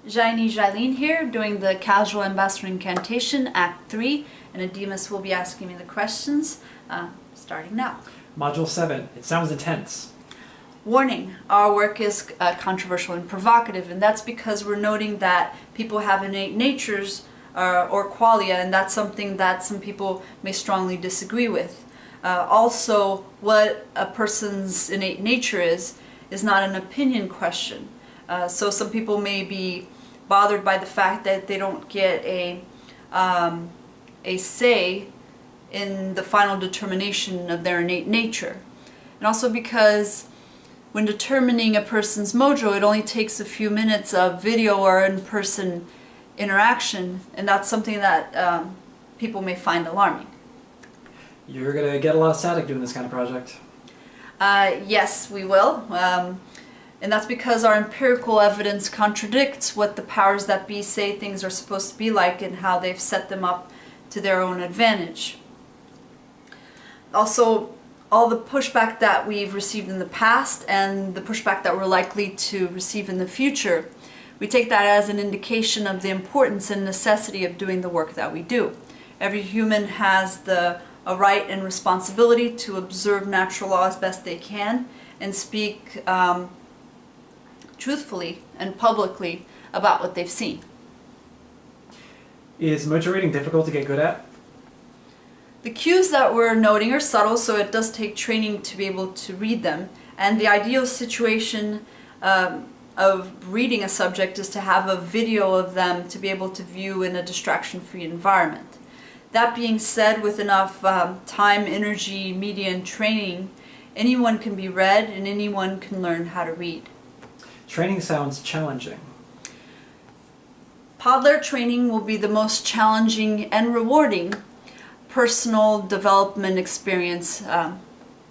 Jaini Jailin here, doing the Casual Ambassador Incantation, Act 3, and Ademus will be asking me the questions, starting now. Module 7. It sounds intense. Warning, our work is controversial and provocative, and that's because we're noting that people have innate natures or qualia, and that's something that some people may strongly disagree with. Also, what a person's innate nature is not an opinion question. So some people may be bothered by the fact that they don't get a say in the final determination of their innate nature. And also because when determining a person's mojo, it only takes a few minutes of video or in-person interaction, and that's something that people may find alarming. You're going to get a lot of static doing this kind of project. Yes, we will. And that's because our empirical evidence contradicts what the powers that be say things are supposed to be like and how they've set them up to their own advantage. Also, all the pushback that we've received in the past and the pushback that we're likely to receive in the future, we take that as an indication of the importance and necessity of doing the work that we do. Every human has a right and responsibility to observe natural law as best they can and speak truthfully and publicly about what they've seen. Is mojo reading difficult to get good at? The cues that we're noting are subtle, so it does take training to be able to read them. And the ideal situation of reading a subject is to have a video of them to be able to view in a distraction-free environment. That being said, with enough time, energy, media, and training, anyone can be read and anyone can learn how to read. Training sounds challenging. Podler training will be the most challenging and rewarding personal development experience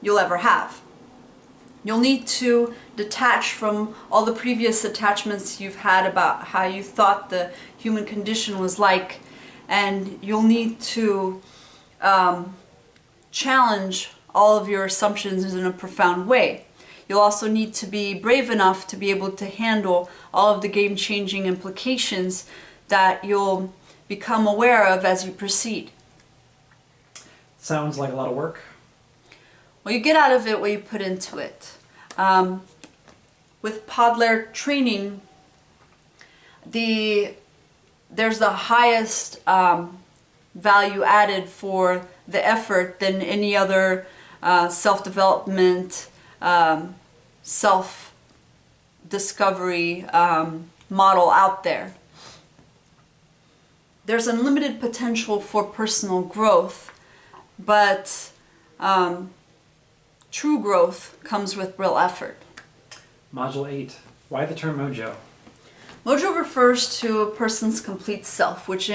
you'll ever have. You'll need to detach from all the previous attachments you've had about how you thought the human condition was like, and you'll need to challenge all of your assumptions in a profound way. You'll also need to be brave enough to be able to handle all of the game-changing implications that you'll become aware of as you proceed. Sounds like a lot of work. Well, you get out of it what you put into it. With Podler training, there's the highest value added for the effort than any other self-development, self-discovery model out there. There's unlimited potential for personal growth, but true growth comes with real effort. Module 8. Why the term mojo? Mojo refers to a person's complete self, which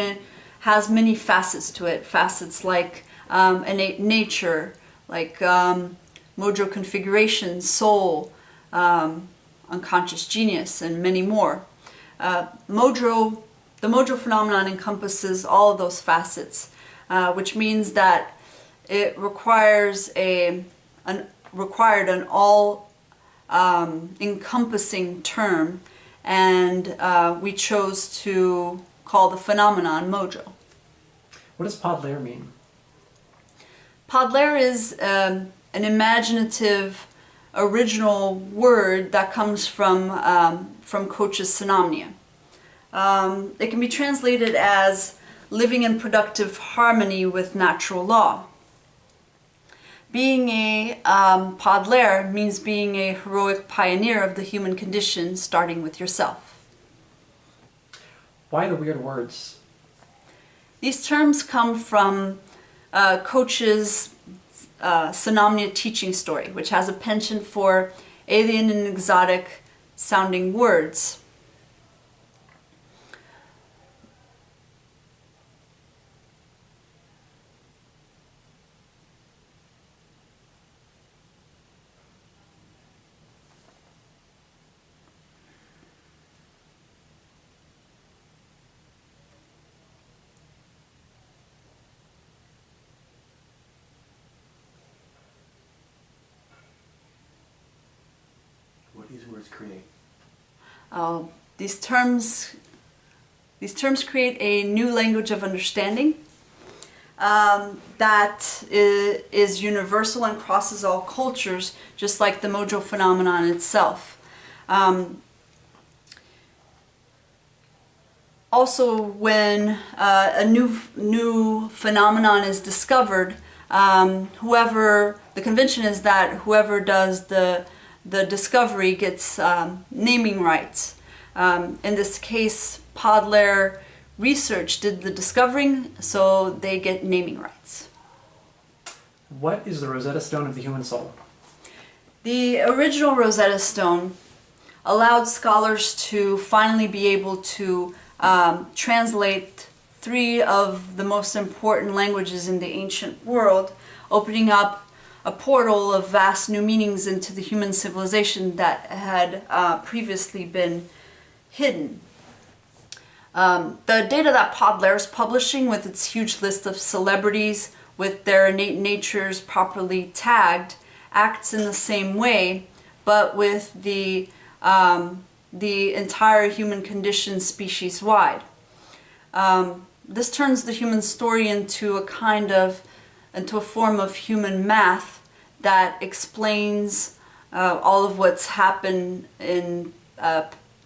has many facets to it. Facets like innate nature, like mojo configuration, soul, unconscious genius, and many more. The mojo phenomenon encompasses all of those facets, which means that it requires an all-encompassing term, and we chose to call the phenomenon mojo. What does Podler mean? Podler is an imaginative, original word that comes from Coach's Synomnia. It can be translated as living in productive harmony with natural law. Being a Podler means being a heroic pioneer of the human condition, starting with yourself. Why the weird words? These terms come from Coach's Synomnia teaching story, which has a penchant for alien and exotic sounding words. What do these words create? These terms These terms create a new language of understanding that is universal and crosses all cultures, just like the mojo phenomenon itself. Also, when a new phenomenon is discovered, the convention is that whoever does the discovery gets naming rights. In this case, Podler Research did the discovering, so they get naming rights. What is the Rosetta Stone of the human soul? The original Rosetta Stone allowed scholars to finally be able to translate 3 of the most important languages in the ancient world, opening up a portal of vast new meanings into the human civilization that had previously been hidden. The data that Podler is publishing, with its huge list of celebrities with their innate natures properly tagged, acts in the same way, but with the entire human condition species-wide. This turns the human story into a form of human math that explains all of what's happened in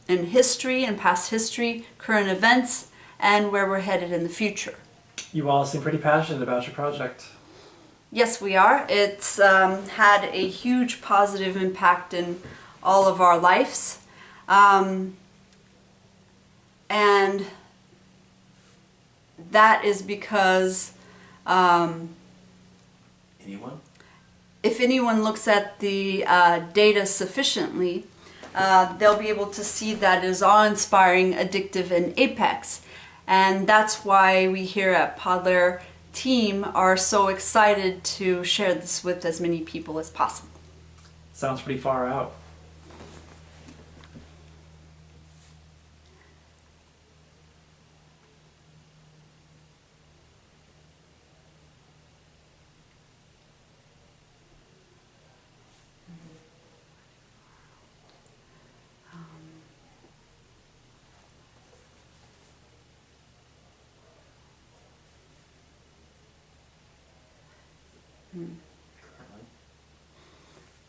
history, in past history, current events, and where we're headed in the future. You all seem pretty passionate about your project. Yes, we are. It's had a huge positive impact in all of our lives. And that is because if anyone looks at the data sufficiently, they'll be able to see that it is awe-inspiring, addictive, and apex. And that's why we here at Podler team are so excited to share this with as many people as possible. Sounds pretty far out.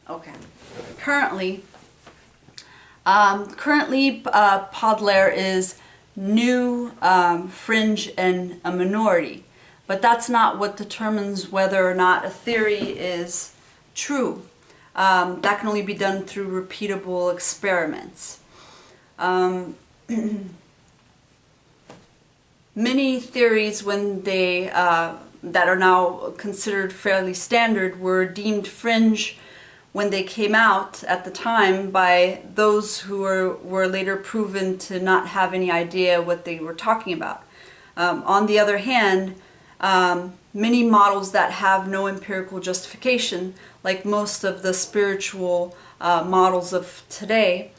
Okay. Currently, Podler is new, fringe, and a minority. But that's not what determines whether or not a theory is true. That can only be done through repeatable experiments. Many theories, when they that are now considered fairly standard, were deemed fringe when they came out at the time by those who were later proven to not have any idea what they were talking about. On the other hand, many models that have no empirical justification, like most of the spiritual models of today,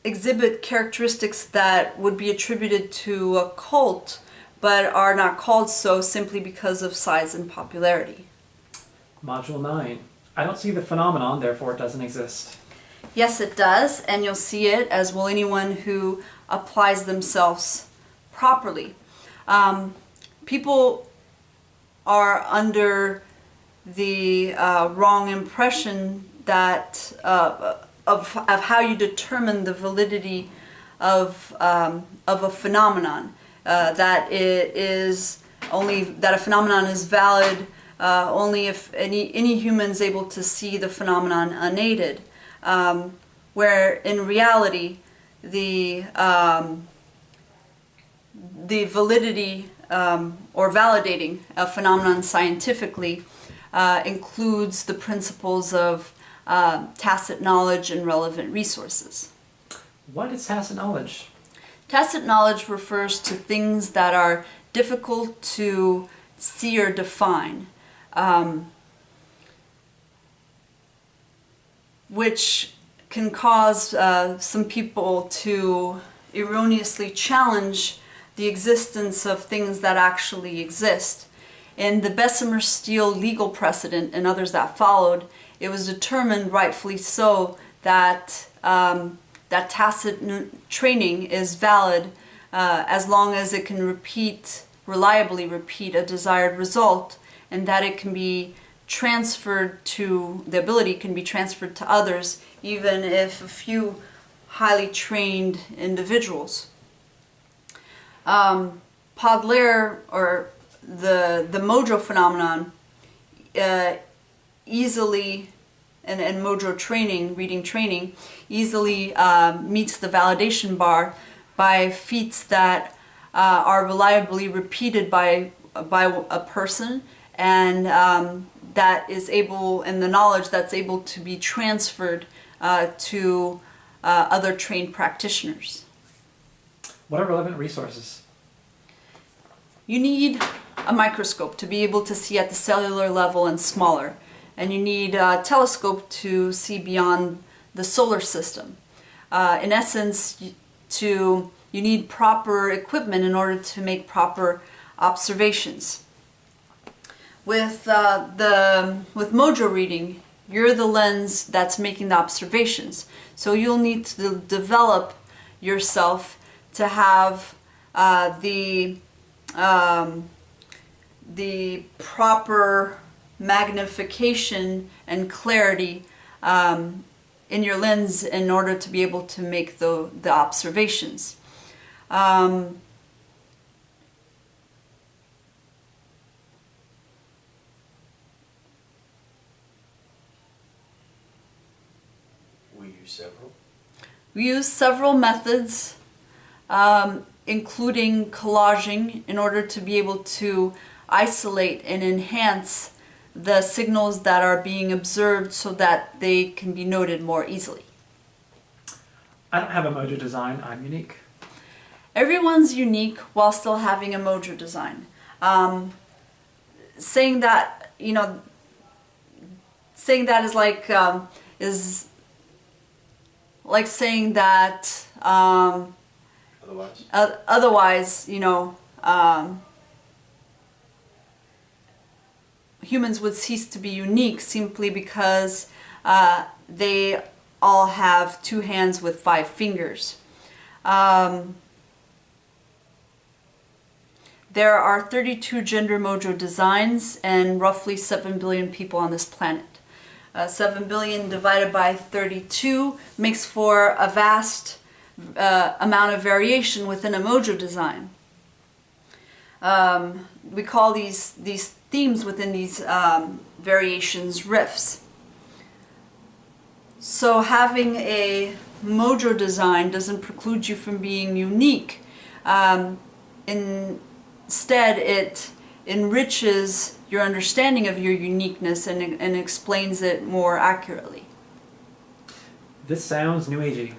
exhibit characteristics that would be attributed to a cult, but are not called so simply because of size and popularity. Module 9. I don't see the phenomenon, therefore it doesn't exist. Yes, it does, and you'll see it, as will anyone who applies themselves properly. People are under the wrong impression that of how you determine the validity of a phenomenon. That it is only that a phenomenon is valid only if any human is able to see the phenomenon unaided. Where in reality, the validity or validating a phenomenon scientifically includes the principles of tacit knowledge and relevant resources. What is tacit knowledge? Tacit knowledge refers to things that are difficult to see or define, which can cause some people to erroneously challenge the existence of things that actually exist. In the Bessemer Steele legal precedent and others that followed, it was determined, rightfully so, that that tacit training is valid as long as it can reliably repeat a desired result, and that it can be transferred to, the ability can be transferred to others, even if a few highly trained individuals. Podler, or the Mojo phenomenon, easily, and Mojo training, reading training, easily meets the validation bar by feats that are reliably repeated by a person, and that is able, and the knowledge that's able to be transferred to other trained practitioners. What are relevant resources? You need a microscope to be able to see at the cellular level and smaller, and you need a telescope to see beyond the solar system. In essence, you need proper equipment in order to make proper observations. With Mojo reading, you're the lens that's making the observations. So you'll need to develop yourself to have the proper magnification and clarity in your lens in order to be able to make the observations. We use several methods, including collaging, in order to be able to isolate and enhance the signals that are being observed so that they can be noted more easily. I don't have a Mojo design, I'm unique. Everyone's unique while still having a Mojo design. Saying that is like saying that otherwise, humans would cease to be unique simply because they all have 2 hands with 5 fingers. There are 32 gender Mojo designs and roughly 7 billion people on this planet. 7 billion divided by 32 makes for a vast amount of variation within a Mojo design. We call these themes within these variations riffs. So having a Mojo design doesn't preclude you from being unique. Instead, it enriches your understanding of your uniqueness and explains it more accurately. This sounds New Agey.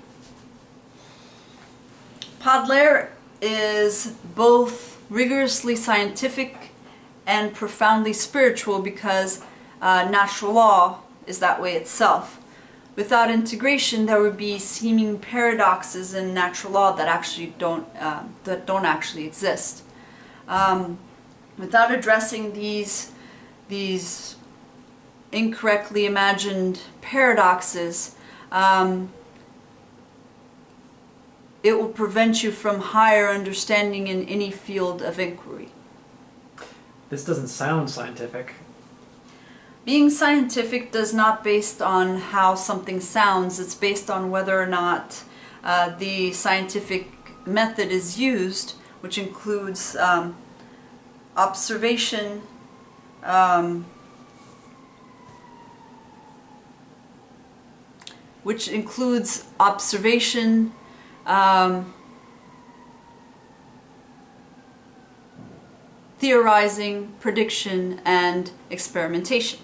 Podler is both rigorously scientific and profoundly spiritual because natural law is that way itself. Without integration, there would be seeming paradoxes in natural law that actually don't actually exist. Without addressing these incorrectly imagined paradoxes, it will prevent you from higher understanding in any field of inquiry. This doesn't sound scientific. Being scientific does not based on how something sounds, it's based on whether or not the scientific method is used, which includes observation, theorizing, prediction, and experimentation.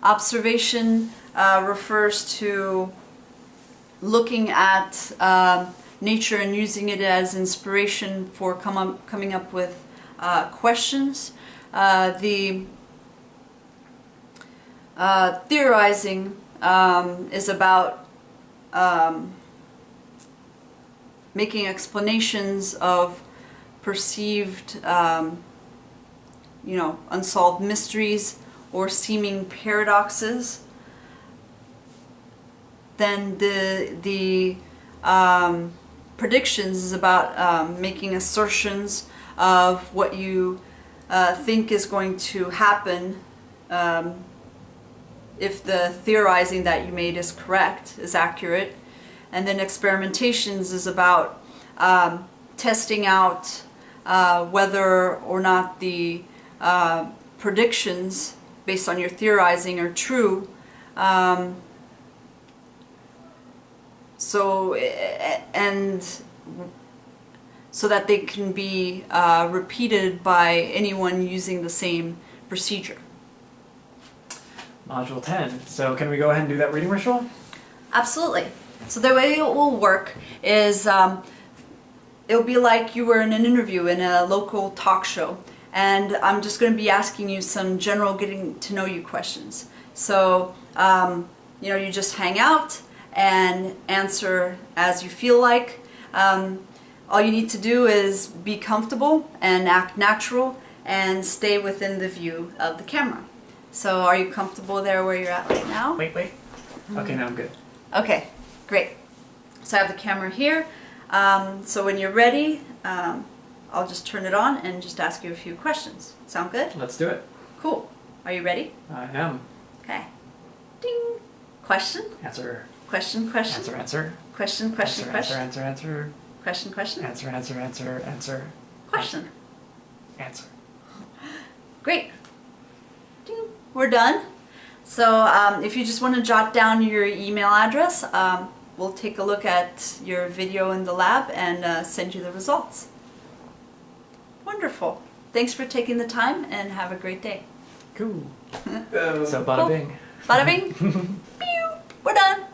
Observation refers to looking at nature and using it as inspiration for coming up with questions. The theorizing is about making explanations of perceived, unsolved mysteries or seeming paradoxes. Then the predictions is about making assertions of what you think is going to happen if the theorizing that you made is correct, is accurate. And then experimentations is about testing out whether or not the predictions based on your theorizing are true. So that they can be repeated by anyone using the same procedure. Module 10. So can we go ahead and do that reading ritual? Absolutely. So the way it will work is it'll be like you were in an interview in a local talk show, and I'm just going to be asking you some general getting to know you questions. So you just hang out and answer as you feel like. All you need to do is be comfortable and act natural and stay within the view of the camera. So are you comfortable there where you're at right now? Wait. Okay, now I'm good. Okay, great. So I have the camera here. So when you're ready, I'll just turn it on and just ask you a few questions. Sound good? Let's do it. Cool. Are you ready? I am. Okay. Ding. Question? Answer. Question, question. Answer. Question, question, question. Answer. Question, question. Answer. Question. Answer. Great. Ding. We're done. So if you just want to jot down your email address, we'll take a look at your video in the lab and send you the results. Wonderful. Thanks for taking the time and have a great day. Cool. So bada bing. Bada bing. Pew. We're done.